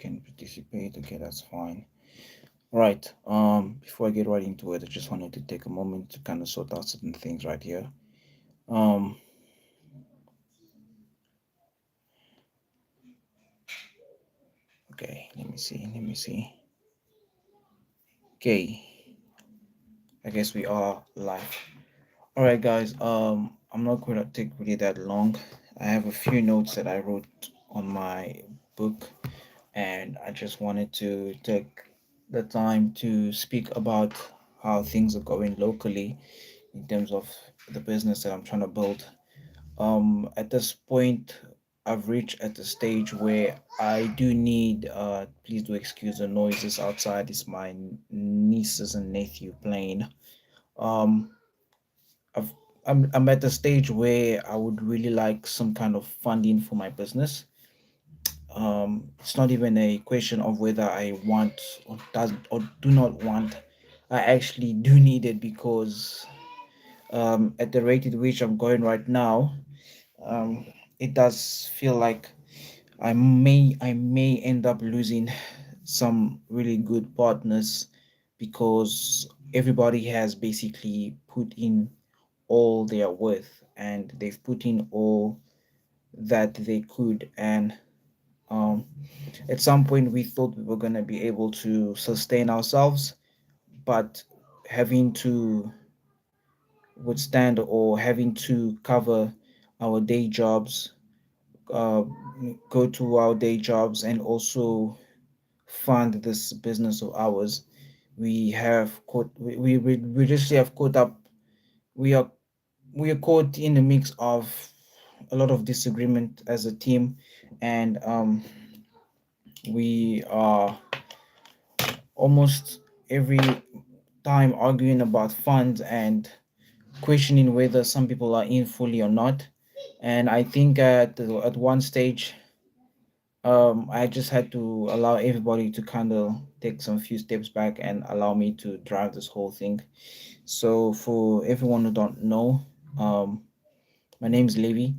can participate. Okay, that's fine. All right. Before I get right into it, I just wanted to take a moment to kind of sort out certain things right here. Um, okay, let me see. Let me see. Okay, I guess we are live. All right, guys. I'm not going to take really that long. I have a few notes that I wrote on my book, and I just wanted to take the time to speak about how things are going locally in terms of the business that I'm trying to build. At this point, I've reached at the stage where I do need, please do excuse the noises outside. It's my nieces and nephew playing. Um, I've, I'm at the stage where I would really like some kind of funding for my business. It's not even a question of whether I want or do not want. I actually do need it because at the rate at which I'm going right now, um, it does feel like I may end up losing some really good partners because everybody has basically put in all their worth and they've put in all that they could. And um, at some point we thought we were going to be able to sustain ourselves, but having to withstand or having to cover our day jobs, uh, go to our day jobs and also fund this business of ours. We just have caught up. We are we are caught in the mix of a lot of disagreement as a team, and we are almost every time arguing about funds and questioning whether some people are in fully or not. And I think at one stage, I just had to allow everybody to kind of take some few steps back and allow me to drive this whole thing. So for everyone who don't know, um, my name is Levi,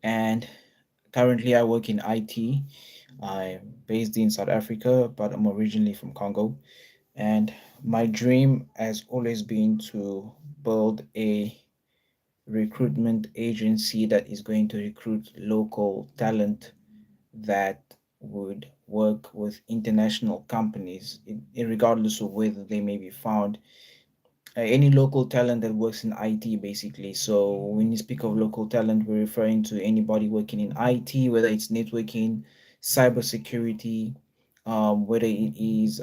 and currently I work in IT. I'm based in South Africa, but I'm originally from Congo. And my dream has always been to build a recruitment agency that is going to recruit local talent that would work with international companies, regardless of whether they may be found. Any local talent that works in IT, basically. So when you speak of local talent, we're referring to anybody working in IT, whether it's networking, cybersecurity, whether it is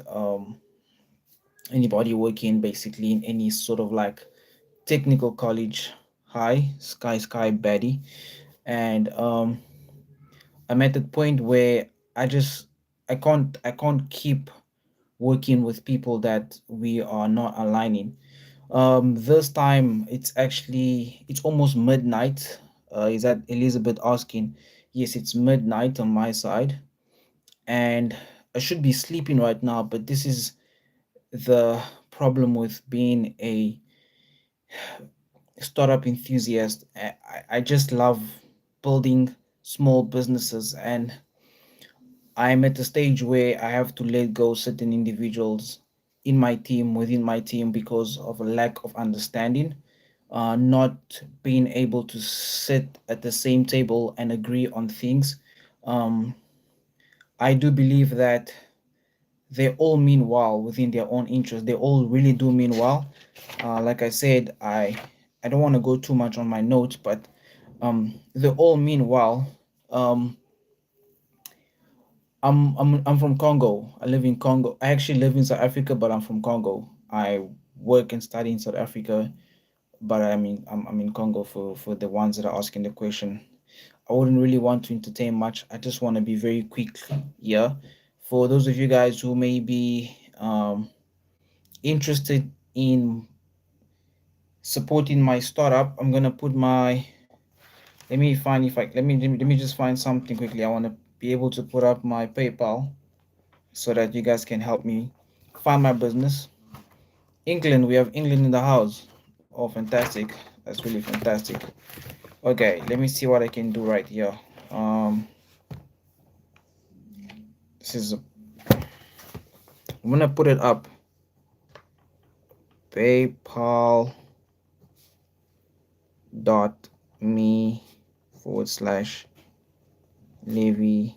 anybody working basically in any sort of like technical college. Hi, Sky Betty. And I'm at the point where I just I can't keep working with people that we are not aligning. This time it's almost midnight. Is that Elizabeth asking? Yes, it's midnight on my side, and I should be sleeping right now. But this is the problem with being a startup enthusiast. I just love building small businesses, and I'm at the stage where I have to let go certain individuals in my team, within my team, because of a lack of understanding, not being able to sit at the same table and agree on things. Um, I do believe that they all mean well within their own interest. They all really do mean well. Like I said, I don't want to go too much on my notes, but they all mean well. Um, I'm from Congo. I live in Congo. I actually live in South Africa, but I'm from Congo. I work and study in South Africa, but I'm in Congo for the ones that are asking the question. I wouldn't really want to entertain much. I just want to be very quick here. For those of you guys who may be interested in supporting my startup, I'm gonna put my let me find if I let me just find something quickly. I want to be able to put up my PayPal so that you guys can help me fund my business. England, we have England in the house. Oh, fantastic! That's really fantastic. Okay, let me see what I can do right here. Um, this is I'm gonna put it up. PayPal.me /Levi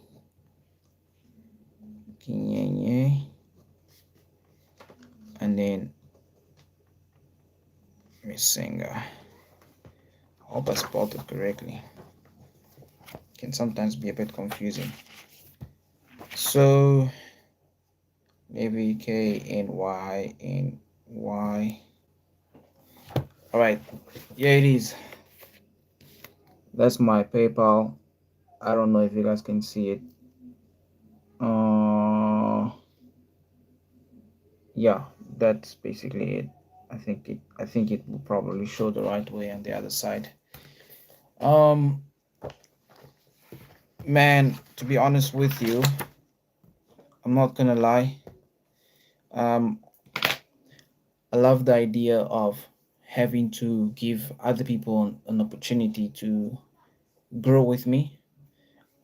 Kinyenye, and then Misenga. I hope I spelled it correctly. Can sometimes be a bit confusing. So maybe KNYNY. All right, yeah, it is. That's my PayPal. I don't know if you guys can see it. Uh, yeah, that's basically it. I think it will probably show the right way on the other side. Um, man, to be honest with you, I'm not gonna lie. Um, I love the idea of having to give other people an opportunity to grow with me.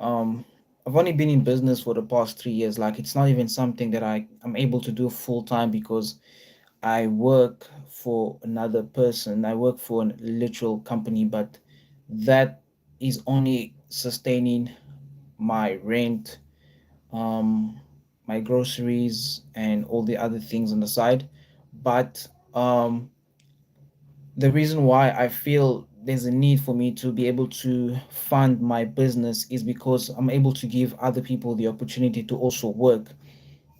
Um, I've only been in business for the past 3 years. Like, it's not even something that I'm able to do full time because I work for another person. I work for a literal company, but that is only sustaining my rent, um, my groceries, and all the other things on the side. But the reason why I feel there's a need for me to be able to fund my business is because I'm able to give other people the opportunity to also work,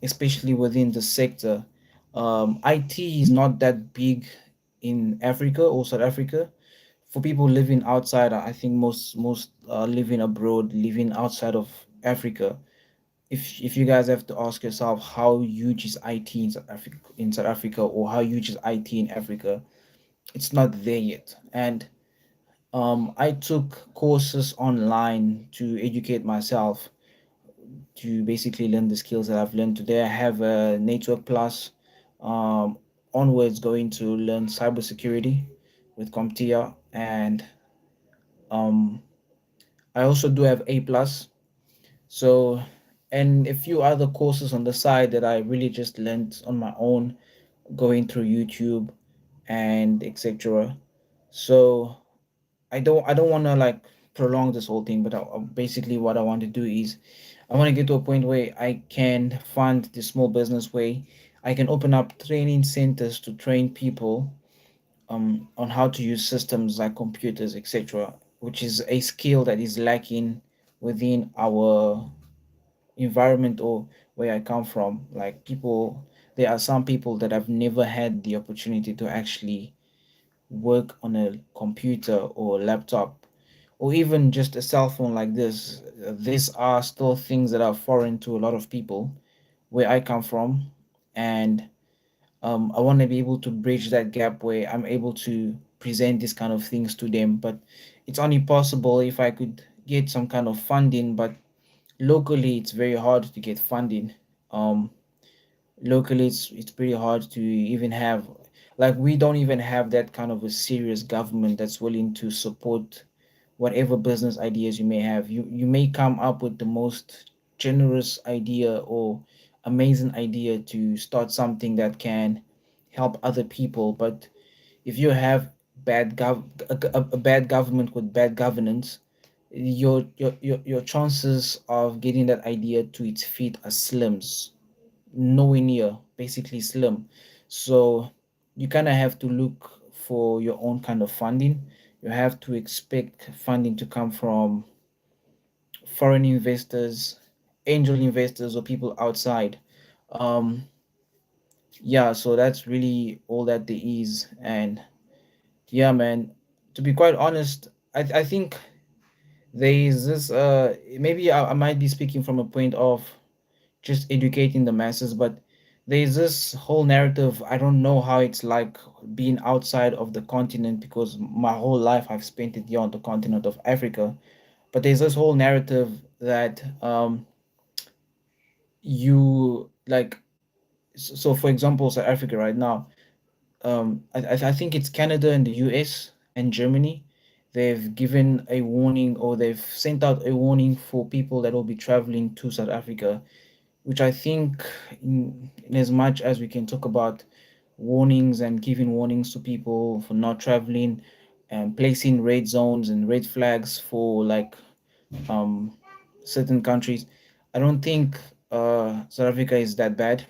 especially within the sector. IT is not that big in Africa or South Africa. For people living outside, I think most living abroad, living outside of Africa. If you guys have to ask yourself how huge is IT in South Africa, or how huge is IT in Africa, it's not there yet. And I took courses online to educate myself, to basically learn the skills that I've learned today. I have a Network Plus, um, onwards going to learn cybersecurity with CompTIA, and um, I also do have A plus. So, and a few other courses on the side that I really just learned on my own, going through YouTube and etc. So I don't want to like prolong this whole thing, but basically what I want to do is I want to get to a point where I can fund the small business way. I can open up training centers to train people on how to use systems like computers, etc., which is a skill that is lacking within our environment or where I come from. Like, people, there are some people that have never had the opportunity to actually work on a computer or laptop, or even just a cell phone like this. These are still things that are foreign to a lot of people where I come from. And I want to be able to bridge that gap where I'm able to present these kind of things to them. But it's only possible if I could get some kind of funding. But locally, it's very hard to get funding. Um, Locally, it's pretty hard to even have, like, we don't even have that kind of a serious government that's willing to support whatever business ideas you may have. You may come up with the most generous idea or amazing idea to start something that can help other people, but if you have a bad government with bad governance, your chances of getting that idea to its feet are slims, nowhere near, basically slim. So you kind of have to look for your own kind of funding. You have to expect funding to come from foreign investors, angel investors, or people outside. Um, yeah, so that's really all that there is. And yeah, man, to be quite honest, I think there is this, maybe I might be speaking from a point of just educating the masses, but there's this whole narrative. I don't know how it's like being outside of the continent, because my whole life I've spent it here on the continent of Africa. But there's this whole narrative that you like, so for example, South Africa right now, I think it's Canada and the US and Germany. They've given a warning, or they've sent out a warning for people that will be traveling to South Africa. which I think, in as much as we can talk about warnings and giving warnings to people for not traveling and placing red zones and red flags for like um, certain countries, I don't think South Africa is that bad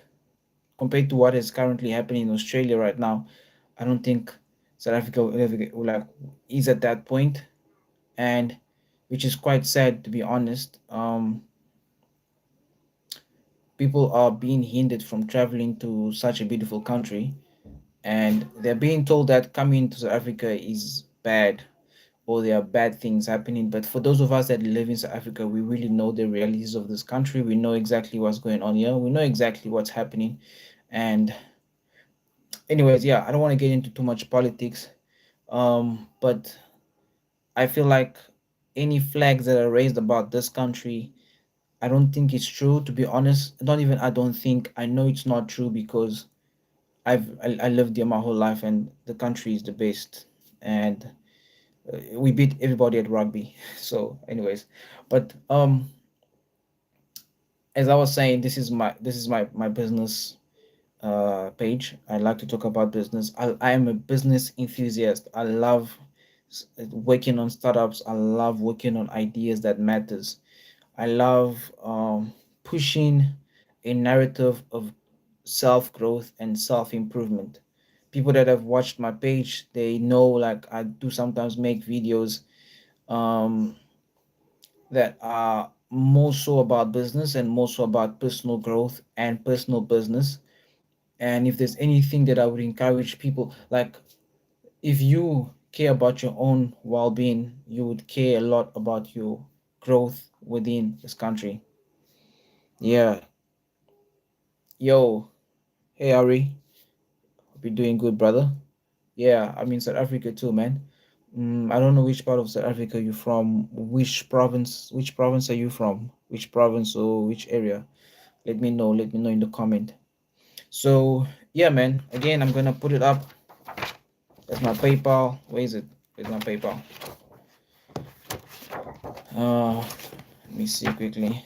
compared to what is currently happening in Australia right now. I don't think South Africa like is at that point, and which is quite sad to be honest. People are being hindered from traveling to such a beautiful country, and they're being told that coming to South Africa is bad or there are bad things happening. But for those of us that live in South Africa, we really know the realities of this country. We know exactly what's going on here. We know exactly what's happening. And anyways, yeah, I don't want to get into too much politics. But I feel like any flags that are raised about this country, I don't think it's true. To be honest, not even I don't think I know it's not true because I lived here my whole life, and the country is the best. And we beat everybody at rugby. So, anyways, but as I was saying, this is my business page. I like to talk about business. I am a business enthusiast. I love working on startups. I love working on ideas that matters. I love pushing a narrative of self growth and self improvement. People that have watched my page, they know like I do sometimes make videos um, that are more so about business and more so about personal growth and personal business. And if there's anything that I would encourage people, like if you care about your own well being, you would care a lot about your growth within this country. Yeah. Yo, hey Ari, hope you're doing good, brother. Yeah, I'm in South Africa too, man. I don't know which part of South Africa you're from. Which province? Which province are you from? Which province or which area? Let me know. Let me know in the comment. So yeah, man. Again, I'm gonna put it up. That's my PayPal. Where is it? Where's my PayPal? Let me see quickly.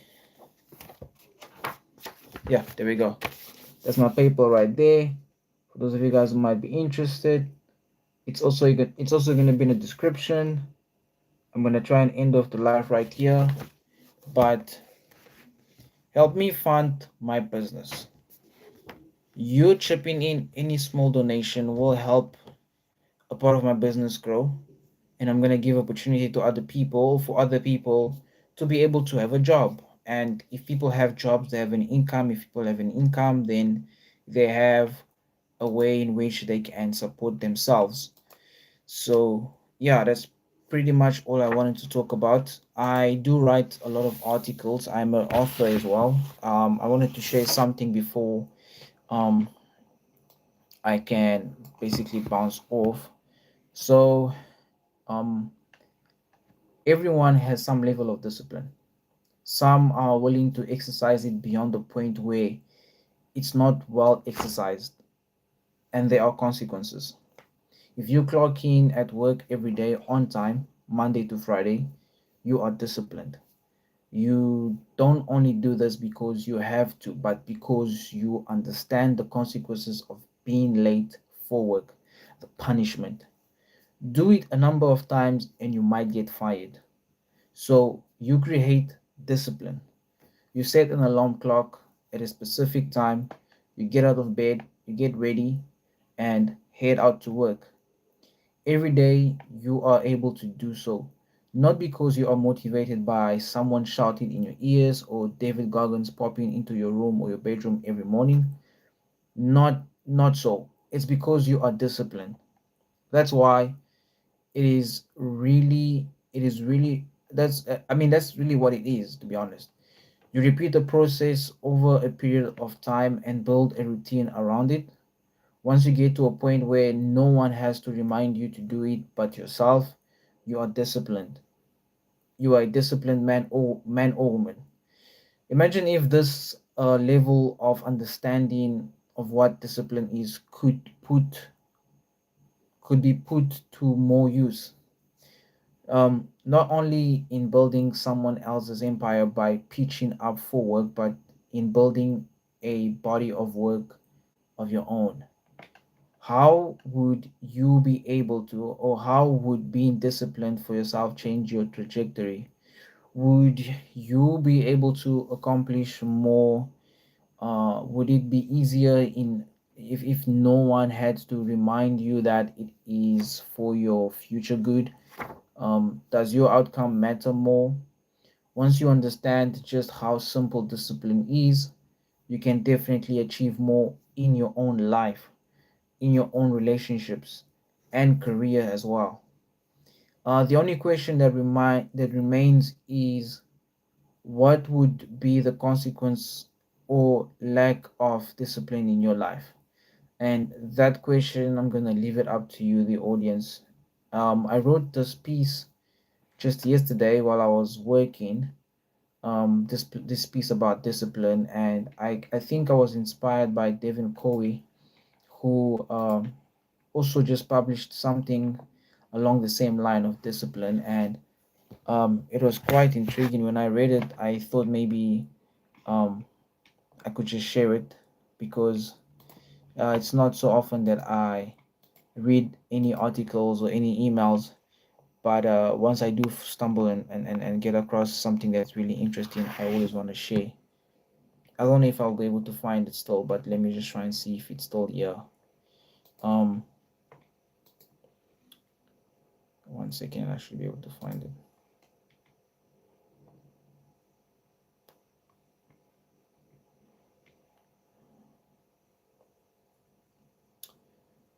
Yeah, there we go. That's my PayPal right there. For those of you guys who might be interested, it's also gonna be in the description. I'm gonna try and end off the live right here, but help me fund my business. You chipping in any small donation will help a part of my business grow, and I'm gonna give opportunity to other people for other people to be able to have a job. And if people have jobs, they have an income. If people have an income, then they have a way in which they can support themselves. So yeah, that's pretty much all I wanted to talk about. I do write a lot of articles. I'm an author as well. I wanted to share something before um I can basically bounce off. So um everyone has some level of discipline. Some are willing to exercise it beyond the point where it's not well exercised, and there are consequences. If you clock in at work every day on time, Monday to Friday, you are disciplined. You don't only do this because you have to, but because you understand the consequences of being late for work, the punishment. Do it a number of times and you might get fired. So you create discipline. You set an alarm clock at a specific time, you get out of bed, you get ready, and head out to work. Every day you are able to do so, not because you are motivated by someone shouting in your ears or David Goggins popping into your room or your bedroom every morning. Not so. It's because you are disciplined. That's why it is really that's really what it is, to be honest. You repeat the process over a period of time and build a routine around it. Once you get to a point where no one has to remind you to do it but yourself, you are disciplined. You are a disciplined man or woman. Imagine if this level of understanding of what discipline is could be put to more use. Not only in building someone else's empire by pitching up for work, but in building a body of work of your own. How would you be able to, or how would being disciplined for yourself change your trajectory? Would you be able to accomplish more? Would it be easier in if no one had to remind you that it is for your future good? Does your outcome matter more? Once you understand just how simple discipline is, you can definitely achieve more in your own life, in your own relationships, and career as well. The only question that remains is, what would be the consequence or lack of discipline in your life? And that question, I'm gonna leave it up to you, the audience. I wrote this piece just yesterday while I was working. This piece about discipline, and I think I was inspired by Devin Covey, who also just published something along the same line of discipline, and it was quite intriguing. When I read it, I thought maybe um, I could just share it because it's not so often that I read any articles or any emails, but once I do stumble and get across something that's really interesting, I always want to share. I don't know if I'll be able to find it still, but let me just try and see if it's still here. Um, One second, I should be able to find it.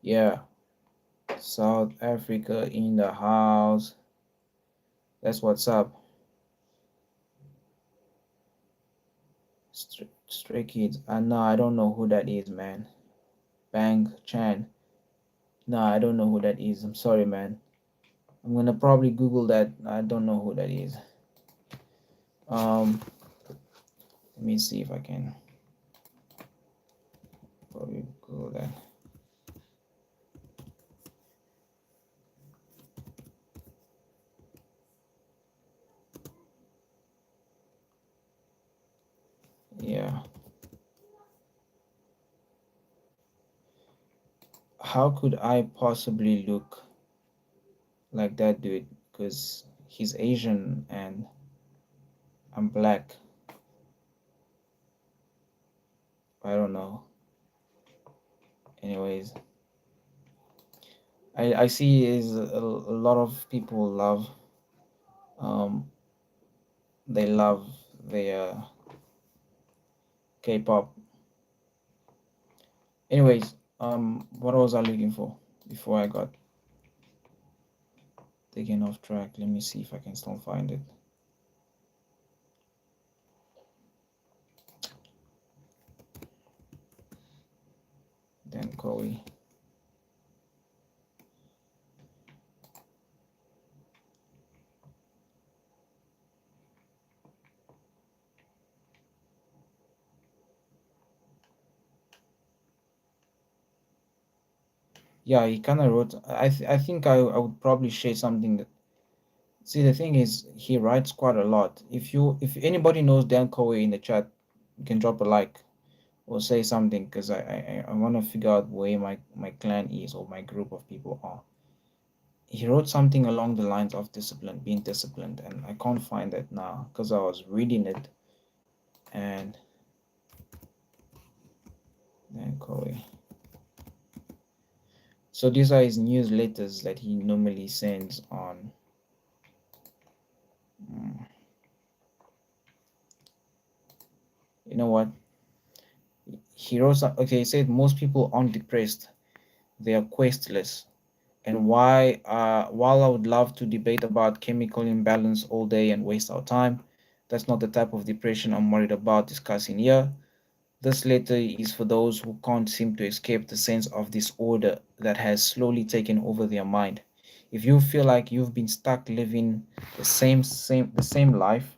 Yeah, South Africa in the house. That's what's up. Stray Kids. No, I don't know who that is, man. Bang Chan. No, I don't know who that is. I'm sorry, man. I'm gonna probably Google that. I don't know who that is. Um, Let me see if I can probably Google that. Yeah. How could I possibly look like that dude? Because he's Asian and I'm black. I don't know. Anyways, I see is a lot of people love um they love their K-pop. Anyways, what was I looking for before I got taken off track? Let me see if I can still find it. Dan Cowie. Yeah, he kind of wrote. I think I would probably share something that. See, the thing is, he writes quite a lot. If anybody knows Dan Cowie in the chat, you can drop a like or say something because I want to figure out where my clan is or my group of people are. He wrote something along the lines of discipline, being disciplined, and I can't find it now because I was reading it and Dan Cowie. So these are his newsletters that he normally sends on. mm, You know what? He wrote okay. He said most people aren't depressed; they are questless. And while I would love to debate about chemical imbalance all day and waste our time, that's not the type of depression I'm worried about discussing here. This letter is for those who can't seem to escape the sense of disorder that has slowly taken over their mind. If you feel like you've been stuck living the same life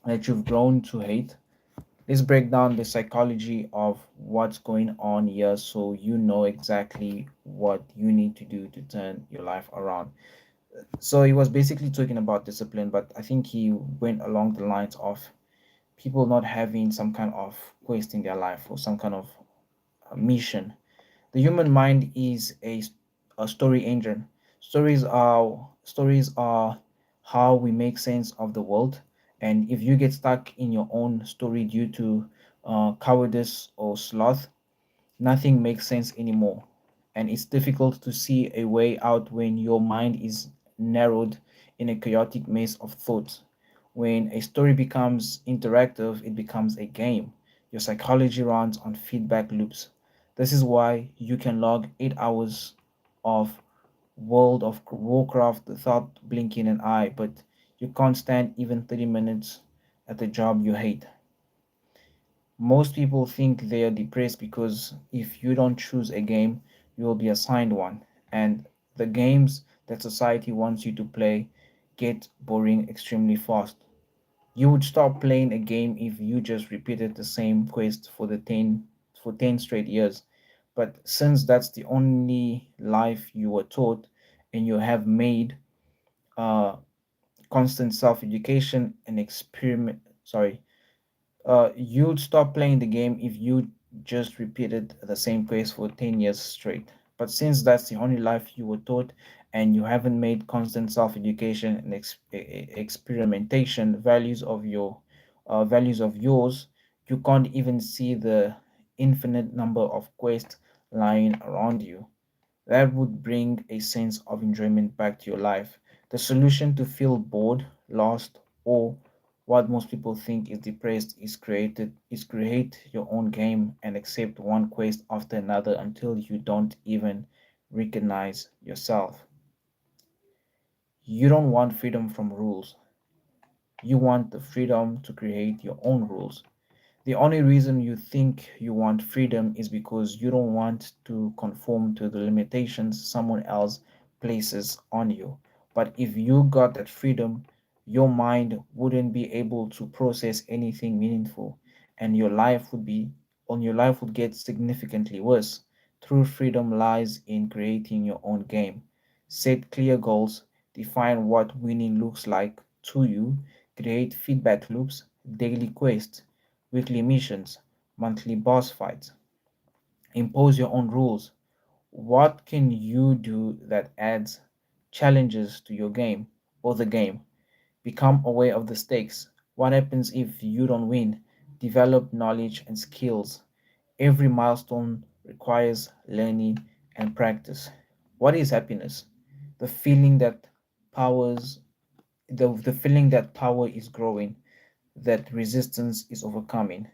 that you've grown to hate, let's break down the psychology of what's going on here so you know exactly what you need to do to turn your life around. So he was basically talking about discipline, but I think he went along the lines of people not having some kind of quest in their life or some kind of mission. The human mind is a story engine. Stories are how we make sense of the world. And if you get stuck in your own story due to cowardice or sloth, nothing makes sense anymore. And it's difficult to see a way out when your mind is narrowed in a chaotic maze of thoughts. When a story becomes interactive, it becomes a game. Your psychology runs on feedback loops. This is why you can log 8 hours of World of Warcraft without blinking an eye, but you can't stand even 30 minutes at the job you hate. Most people think they are depressed because if you don't choose a game, you will be assigned one. And the games that society wants you to play get boring extremely fast. You would stop playing a game if you just repeated the same quest for 10 straight years. But since that's the only life you were taught and you have made uh, constant self-education and experiment sorry you'd stop playing the game if you just repeated the same quest for 10 years straight. But since that's the only life you were taught and you haven't made constant self-education and experimentation values of yours, you can't even see the infinite number of quests lying around you that would bring a sense of enjoyment back to your life. The solution to feel bored, lost, or what most people think is depressed is create your own game and accept one quest after another until you don't even recognize yourself. You don't want freedom from rules. You want the freedom to create your own rules. The only reason you think you want freedom is because you don't want to conform to the limitations someone else places on you. But if you got that freedom, your mind wouldn't be able to process anything meaningful and your life would get significantly worse. True freedom lies in creating your own game. Set clear goals, define what winning looks like to you, create feedback loops, daily quests, weekly missions, monthly boss fights. Impose your own rules. What can you do that adds challenges to your game or the game? Become aware of the stakes. What happens if you don't win? Develop knowledge and skills. Every milestone requires learning and practice. What is happiness? The feeling that powers the feeling that power is growing, that resistance is overcoming.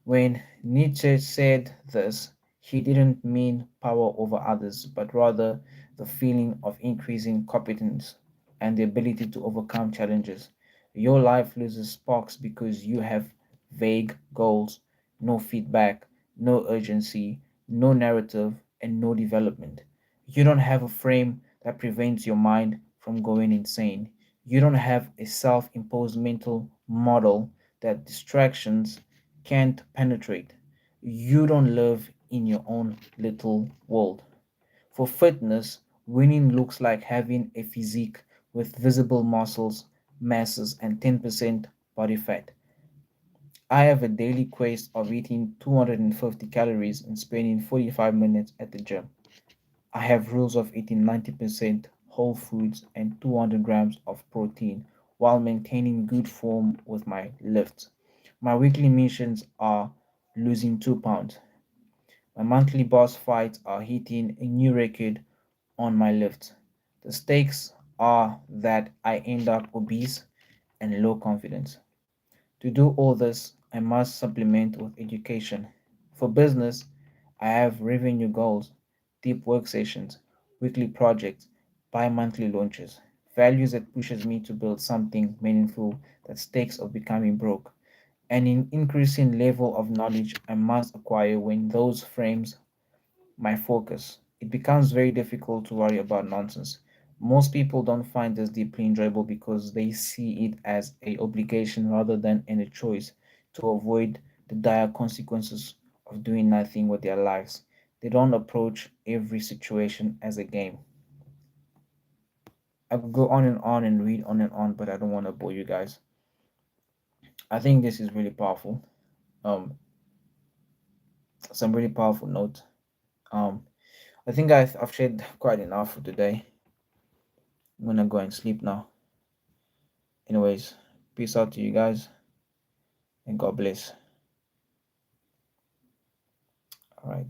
When Nietzsche said this, he didn't mean power over others, but rather the feeling of increasing competence and the ability to overcome challenges. Your life loses sparks because you have vague goals, no feedback, no urgency, no narrative, and no development. You don't have a frame that prevents your mind from going insane. You don't have a self imposed mental model that distractions can't penetrate. You don't live in your own little world. For fitness, winning looks like having a physique with visible muscles, masses, and 10% body fat. I have a daily quest of eating 250 calories and spending 45 minutes at the gym. I have rules of eating 90% whole foods and 200 grams of protein while maintaining good form with my lifts. My weekly missions are losing 2 pounds. My monthly boss fights are hitting a new record on my lifts. The stakes are that I end up obese and low confidence. To do all this, I must supplement with education. For business, I have revenue goals, deep work sessions, weekly projects, bi-monthly launches, values that pushes me to build something meaningful that stakes of becoming broke, and an increasing level of knowledge I must acquire when those frames my focus. It becomes very difficult to worry about nonsense. Most people don't find this deeply enjoyable because they see it as a obligation rather than a choice to avoid the dire consequences of doing nothing with their lives. They don't approach every situation as a game. I could go on and read on and on, but I don't want to bore you guys. I think this is really powerful. Um, some really powerful notes. Um, I think I've shared quite enough for today. I'm gonna go and sleep now. Anyways, peace out to you guys and God bless. All right.